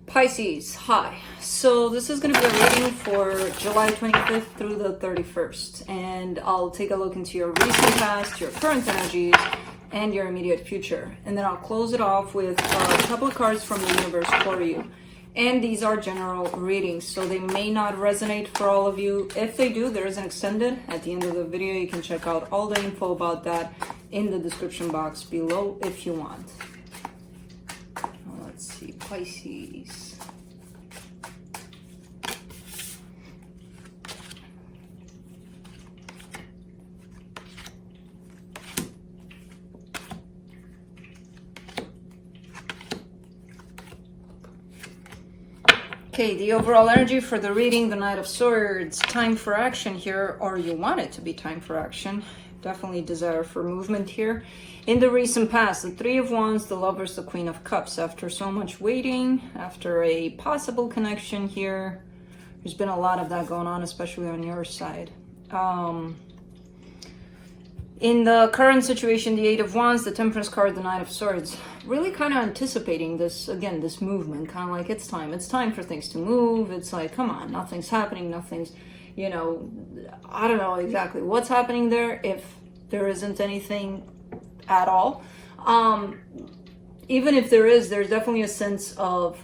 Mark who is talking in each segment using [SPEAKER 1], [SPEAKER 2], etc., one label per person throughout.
[SPEAKER 1] Pisces, hi. So this is going to be a reading for July 25th through the 31st. And I'll take a look into your recent past, your current energies, and your immediate future. And then I'll close it off with a couple of cards from the universe for you. And these are general readings, so they may not resonate for all of you. If they do, there is an extended at the end of the video. You can check out all the info about that in the description box below if you want. Let's see, Pisces. Okay, the overall energy for the reading, the Knight of Swords. Time for action here, or you want it to be time for action. Definitely desire for movement here. In the recent past, the Three of Wands, the Lovers, the Queen of Cups. After so much waiting, after a possible connection here, there's been a lot of that going on, especially on your side. In the current situation, the Eight of Wands, the Temperance card, the Knight of Swords, really kind of anticipating this, again, this movement, kind of like it's time for things to move. It's like, come on, nothing's happening, nothing's, you know, I don't know exactly what's happening there, if there isn't anything at all. Even if there is, there's definitely a sense of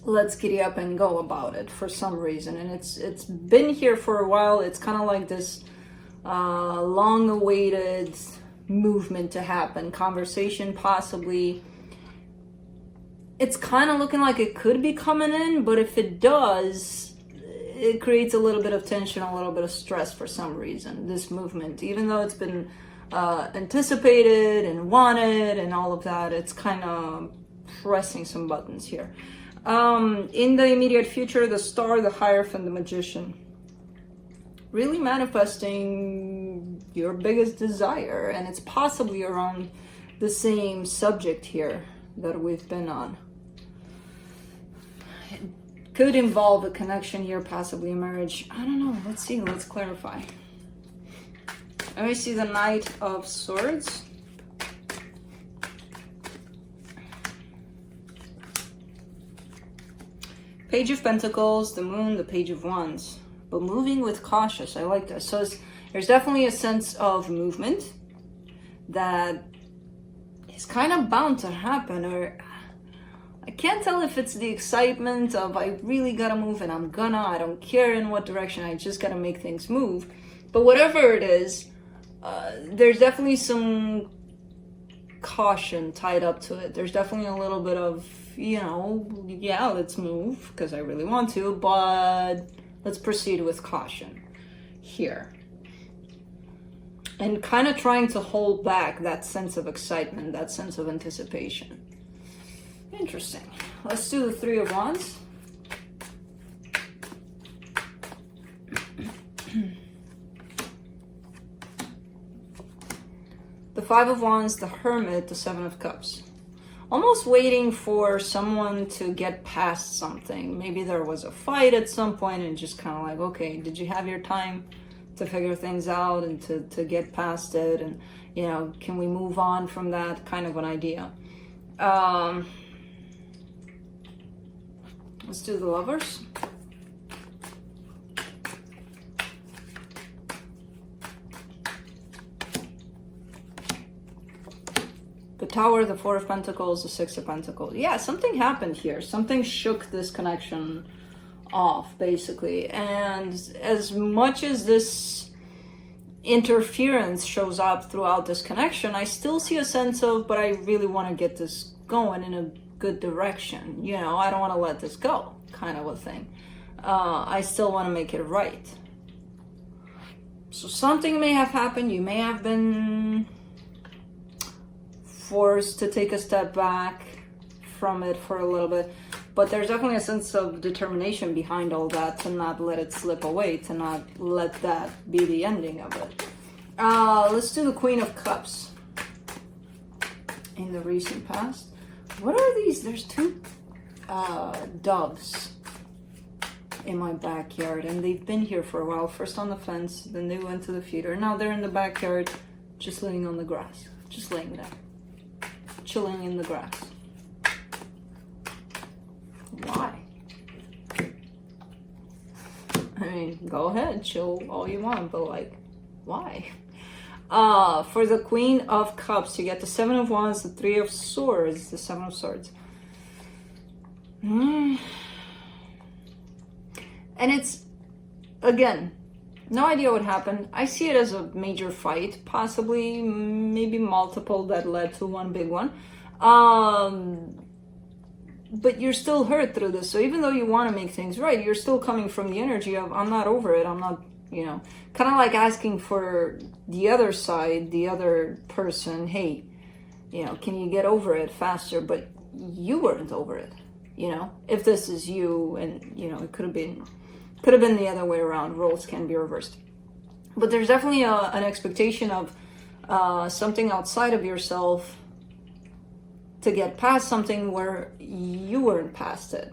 [SPEAKER 1] let's giddy up and go about it for some reason. And it's been here for a while. It's kind of like this long-awaited movement to happen, conversation possibly. It's kind of looking like it could be coming in, but if it does, it creates a little bit of tension, a little bit of stress for some reason, this movement. Even though it's been anticipated and wanted and all of that, it's kind of pressing some buttons here. In the immediate future, the Star, the Hierophant, the Magician. Really manifesting your biggest desire, and it's possibly around the same subject here that we've been on. It could involve a connection here, possibly a marriage. I don't know. Let's see. Let's clarify. Let me see the Knight of Swords. Page of Pentacles, the Moon, the Page of Wands. But moving with cautious, I like this. So there's definitely a sense of movement that is kind of bound to happen, or I can't tell if it's the excitement of I really gotta move and I don't care in what direction, I just gotta make things move. But whatever it is, there's definitely some caution tied up to it. There's definitely a little bit of, you know, yeah, let's move because I really want to, but let's proceed with caution here. And kind of trying to hold back that sense of excitement, that sense of anticipation. Interesting. Let's do the Three of Wands. The Five of Wands, the Hermit, the Seven of Cups. Almost waiting for someone to get past something. Maybe there was a fight at some point and just kind of like, okay, did you have your time to figure things out and to get past it? And, you know, can we move on from that kind of an idea? Let's do the Lovers. The Tower, the Four of Pentacles, the Six of Pentacles. Yeah, something happened here. Something shook this connection off, basically. And as much as this interference shows up throughout this connection, I still see a sense of, but I really want to get this going in a good direction. You know, I don't want to let this go, kind of a thing. I still want to make it right. So something may have happened. You may have been forced to take a step back from it for a little bit, but there's definitely a sense of determination behind all that, to not let it slip away, to not let that be the ending of it. Let's do the Queen of Cups. In the recent past, what are these? There's two doves in my backyard, and they've been here for a while. First on the fence, then they went to the feeder. Now they're in the backyard, just laying on the grass, just laying there, chilling in the grass. mean, go ahead, chill all you want, but like, why? For the Queen of Cups, you get the Seven of Wands, the Three of Swords, the Seven of Swords. And it's, again, no idea what happened. I see it as a major fight, possibly, maybe multiple that led to one big one. But you're still hurt through this. So even though you want to make things right, you're still coming from the energy of, I'm not over it. I'm not, you know, kind of like asking for the other side, the other person, hey, you know, can you get over it faster? But you weren't over it, you know, if this is you, and, you know, it could have been the other way around. Roles can be reversed. But there's definitely an expectation of something outside of yourself to get past something where you weren't past it.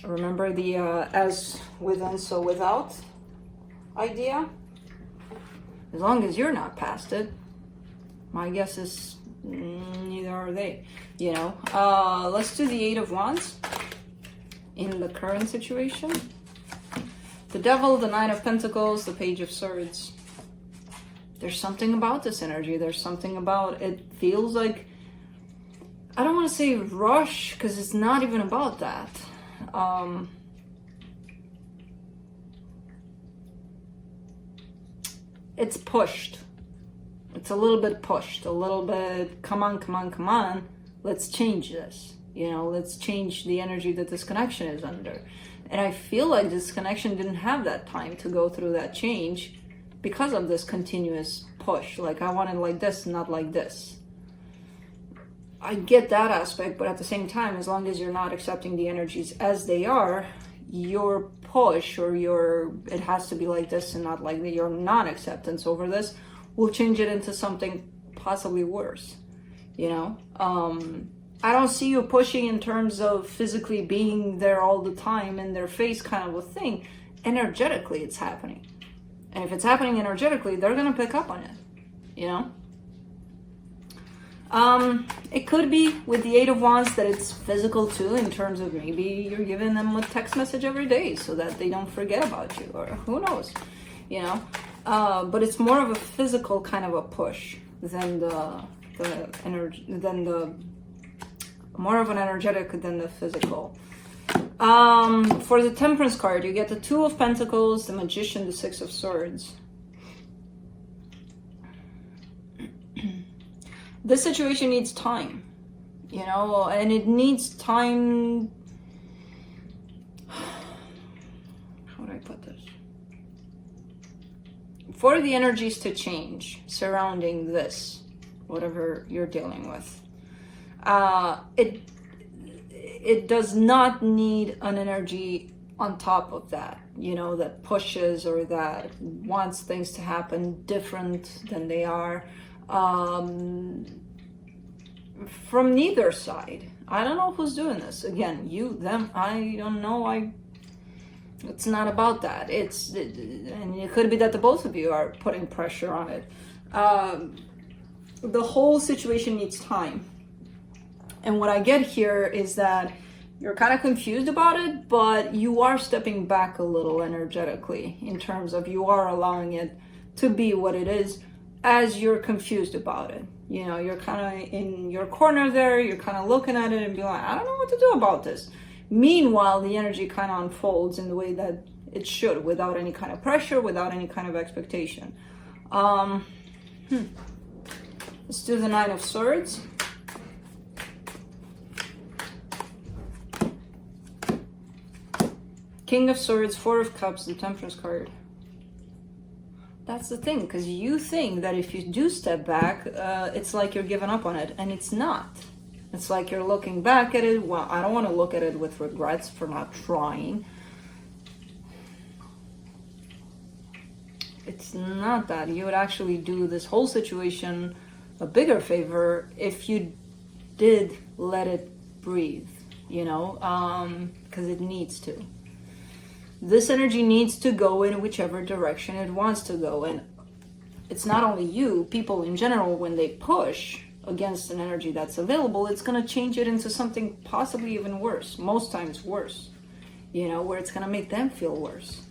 [SPEAKER 1] Remember the as within, so without idea? As long as you're not past it, my guess is neither are they, you know. Let's do the Eight of Wands in the current situation. The Devil, the Nine of Pentacles, the Page of Swords. There's something about this energy. There's something about it. Feels like, I don't want to say rush, because it's not even about that. It's pushed. It's a little bit pushed. A little bit, come on, come on, come on. Let's change this. You know, let's change the energy that this connection is under. And I feel like this connection didn't have that time to go through that change because of this continuous push. Like, I want it like this, not like this. I get that aspect, but at the same time, as long as you're not accepting the energies as they are, your push or it has to be like this and not like that, your non-acceptance over this will change it into something possibly worse, you know? I don't see you pushing in terms of physically being there all the time in their face kind of a thing. Energetically, it's happening. And if it's happening energetically, they're going to pick up on it, you know? It could be with the Eight of Wands that it's physical too, in terms of maybe you're giving them a text message every day so that they don't forget about you, or who knows, you know? But it's more of a physical kind of a push than more of an energetic than the physical. For the Temperance card, you get the Two of Pentacles, the Magician, the Six of Swords. This situation needs time, you know, and it needs time. How would I put this? For the energies to change surrounding this, whatever you're dealing with. It does not need an energy on top of that, you know, that pushes or that wants things to happen different than they are. From neither side. I don't know who's doing this. Again, you, them, I don't know. It's not about that. And it could be that the both of you are putting pressure on it. The whole situation needs time. And what I get here is that you're kind of confused about it, but you are stepping back a little energetically in terms of you are allowing it to be what it is as you're confused about it. You know, you're kind of in your corner there, you're kind of looking at it and be like, I don't know what to do about this. Meanwhile, the energy kind of unfolds in the way that it should, without any kind of pressure, without any kind of expectation. Let's do the Nine of Swords. King of Swords, Four of Cups, the Temperance card. That's the thing, because you think that if you do step back, it's like you're giving up on it, and it's not. It's like you're looking back at it. Well, I don't want to look at it with regrets for not trying. It's not that. You would actually do this whole situation a bigger favor if you did let it breathe, you know, because it needs to. This energy needs to go in whichever direction it wants to go. And it's not only you, people in general, when they push against an energy that's available, it's going to change it into something possibly even worse, most times worse, you know, where it's going to make them feel worse.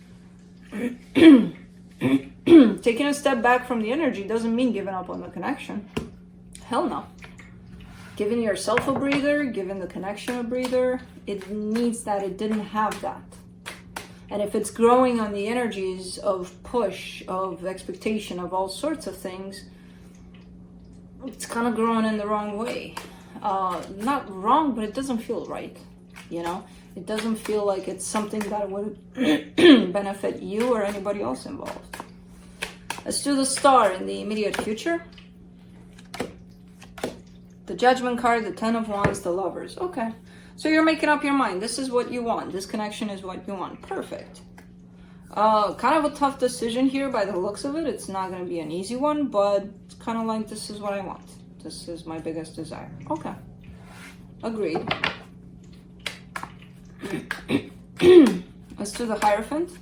[SPEAKER 1] Taking a step back from the energy doesn't mean giving up on the connection. Hell no. Giving yourself a breather, giving the connection a breather, it needs that. It didn't have that. And if it's growing on the energies of push, of expectation, of all sorts of things, it's kind of growing in the wrong way. Not wrong, but it doesn't feel right, you know? It doesn't feel like it's something that would benefit you or anybody else involved. Let's do the star in the immediate future. The Judgment card, the Ten of Wands, the Lovers. Okay. So you're making up your mind. This is what you want. This connection is what you want. Perfect. Kind of a tough decision here by the looks of it. It's not going to be an easy one, but it's kind of like, this is what I want. This is my biggest desire. Okay. Agreed. Let's do the Hierophant.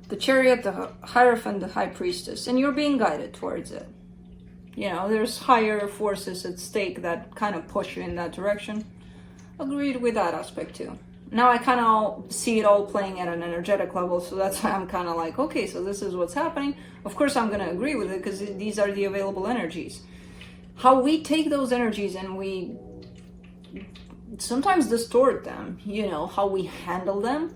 [SPEAKER 1] The Chariot, the Hierophant, the High Priestess. And you're being guided towards it. You know, there's higher forces at stake that kind of push you in that direction. Agreed with that aspect too. Now I kind of see it all playing at an energetic level, so that's why I'm kind of like, okay, so this is what's happening. Of course I'm going to agree with it because these are the available energies. How we take those energies and we sometimes distort them, you know, how we handle them.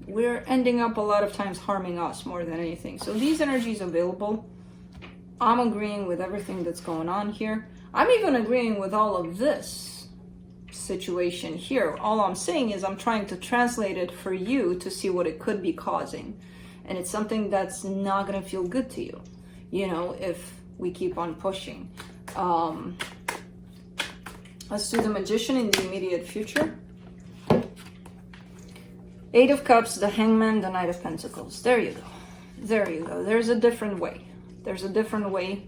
[SPEAKER 1] We're ending up a lot of times harming us more than anything. So these energies available, I'm agreeing with everything that's going on here. I'm even agreeing with all of this situation here. All I'm saying is I'm trying to translate it for you to see what it could be causing. And it's something that's not going to feel good to you, you know, if we keep on pushing. Let's do the Magician in the immediate future. Eight of Cups, the Hangman, the Knight of Pentacles. There you go. There you go. There's a different way. There's a different way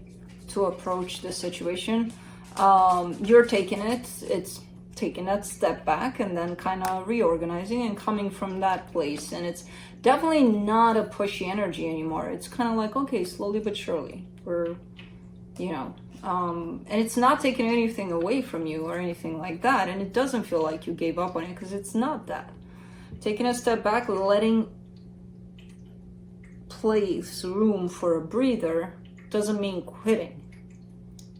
[SPEAKER 1] to approach this situation. You're taking it. It's taking that step back and then kind of reorganizing and coming from that place. And it's definitely not a pushy energy anymore. It's kind of like, okay, slowly but surely. We're, you know, and it's not taking anything away from you or anything like that. And it doesn't feel like you gave up on it because it's not that. Taking a step back, letting place room for a breather doesn't mean quitting.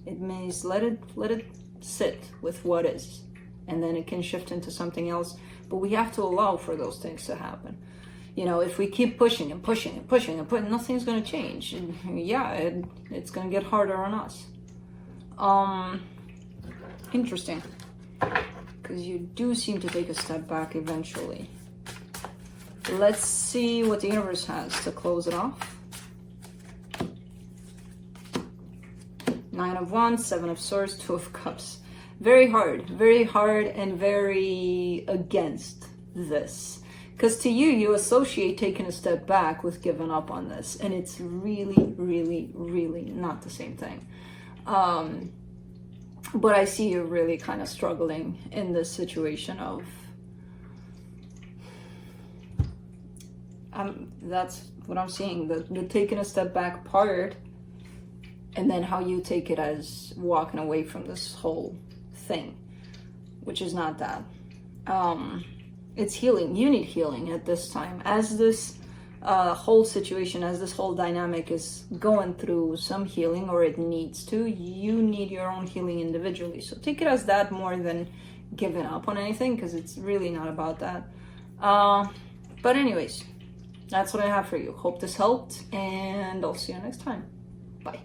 [SPEAKER 1] It means let it sit with what is, and then it can shift into something else. But we have to allow for those things to happen. You know, if we keep pushing and pushing and pushing and pushing, nothing's going to change. And yeah, it's going to get harder on us. Interesting, because you do seem to take a step back eventually. Let's see what the universe has to close it off. Nine of Wands, Seven of Swords, Two of Cups. Very hard and very against this. Because to you, you associate taking a step back with giving up on this. And it's really, really, really not the same thing. But I see you really kind of struggling in this situation of that's what I'm seeing, the taking a step back part, and then how you take it as walking away from this whole thing, which is not that. It's healing. You need healing at this time. As this whole situation, as this whole dynamic is going through some healing, or it needs to, you need your own healing individually. So take it as that more than giving up on anything, because it's really not about that. But anyways, that's what I have for you. Hope this helped, and I'll see you next time. Bye.